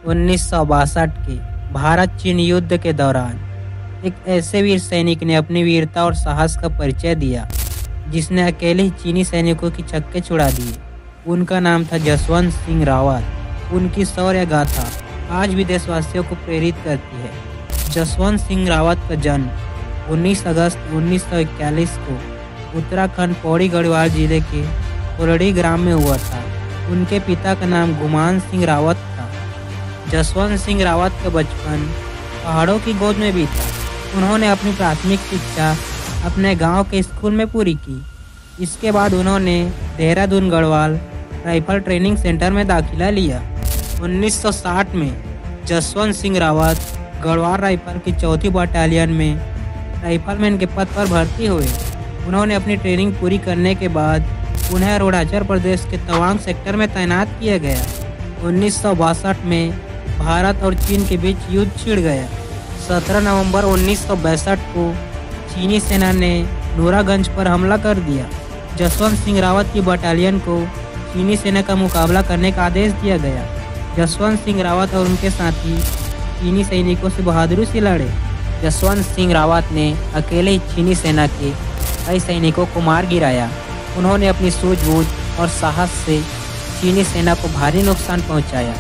1962 के भारत चीन युद्ध के दौरान एक ऐसे वीर सैनिक ने अपनी वीरता और साहस का परिचय दिया जिसने अकेले ही चीनी सैनिकों की छक्के छुड़ा दिए। उनका नाम था जसवंत सिंह रावत। उनकी शौर्य गाथा आज भी देशवासियों को प्रेरित करती है। जसवंत सिंह रावत का जन्म 19 अगस्त 1941 को उत्तराखंड पौड़ी गढ़वाल जिले के कोलड़ी ग्राम में हुआ था। उनके पिता का नाम गुमान सिंह रावत था। जसवंत सिंह रावत का बचपन पहाड़ों की गोद में बीता। उन्होंने अपनी प्राथमिक शिक्षा अपने गांव के स्कूल में पूरी की। इसके बाद उन्होंने Dehradun Garhwal rifle training centre में दाखिला लिया। 1960 में जसवंत सिंह रावत गढ़वाल राइफल की 4वीं बटालियन में राइफलमैन के पद पर भर्ती हुए। उन्होंने अपनी ट्रेनिंग पूरी करने के बाद उन्हें अरुणाचल प्रदेश के तवांग सेक्टर में तैनात किया गया। 1962 में भारत और चीन के बीच युद्ध छिड़ गया। 17 नवंबर 1962 को चीनी सेना ने नूरागंज पर हमला कर दिया। जसवंत सिंह रावत की बटालियन को चीनी सेना का मुकाबला करने का आदेश दिया गया। जसवंत सिंह रावत और उनके साथी चीनी सैनिकों से बहादुरी से लड़े। जसवंत सिंह रावत ने अकेले ही चीनी सेना के कई सैनिकों को मार गिराया। उन्होंने अपनी सूझबूझ और साहस से चीनी सेना को भारी नुकसान पहुंचाया।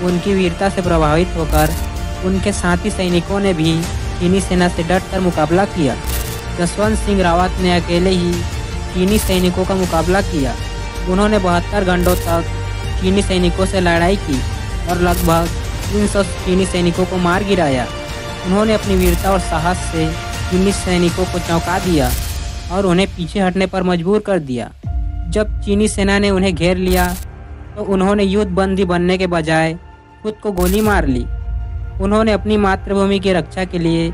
उनकी वीरता से प्रभावित होकर उनके साथी सैनिकों ने भी चीनी सेना से डटकर मुकाबला किया। जसवंत सिंह रावत ने अकेले ही चीनी सैनिकों का मुकाबला किया। उन्होंने 72 घंटों तक चीनी सैनिकों से लड़ाई की और लगभग 300 चीनी सैनिकों को मार गिराया। उन्होंने अपनी वीरता और साहस से चीनी सैनिकों को चौंका दिया और उन्हें पीछे हटने पर मजबूर कर दिया। जब चीनी सेना ने उन्हें घेर लिया तो उन्होंने युद्ध बंदी बनने के बजाय खुद को गोली मार ली। उन्होंने अपनी मातृभूमि की रक्षा के लिए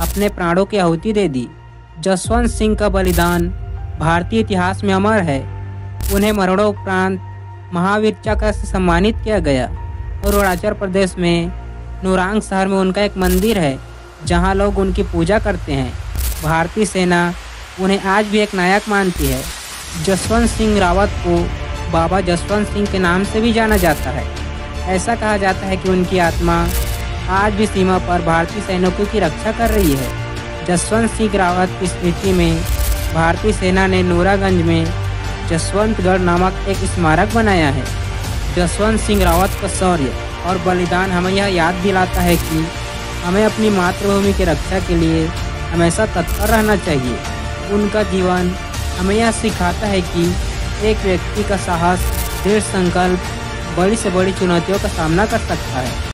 अपने प्राणों की आहुति दे दी। जसवंत सिंह का बलिदान भारतीय इतिहास में अमर है। उन्हें मरणोपरांत महावीर चक्र से सम्मानित किया गया और अरुणाचल प्रदेश में नूरांग शहर में उनका एक मंदिर है जहां लोग उनकी पूजा करते हैं। भारतीय सेना उन्हें आज भी एक नायक मानती है। जसवंत सिंह रावत को बाबा जसवंत सिंह के नाम से भी जाना जाता है। ऐसा कहा जाता है कि उनकी आत्मा आज भी सीमा पर भारतीय सैनिकों की रक्षा कर रही है। जसवंत सिंह रावत की स्मृति में भारतीय सेना ने नूरागंज में जसवंतगढ़ नामक एक स्मारक बनाया है। जसवंत सिंह रावत का शौर्य और बलिदान हमें यह याद दिलाता है कि हमें अपनी मातृभूमि की रक्षा के लिए हमेशा तत्पर रहना चाहिए। उनका जीवन हमें यह सिखाता है कि एक व्यक्ति का साहस, दृढ़ संकल्प बड़ी से बड़ी चुनौतियों का सामना कर सकता है।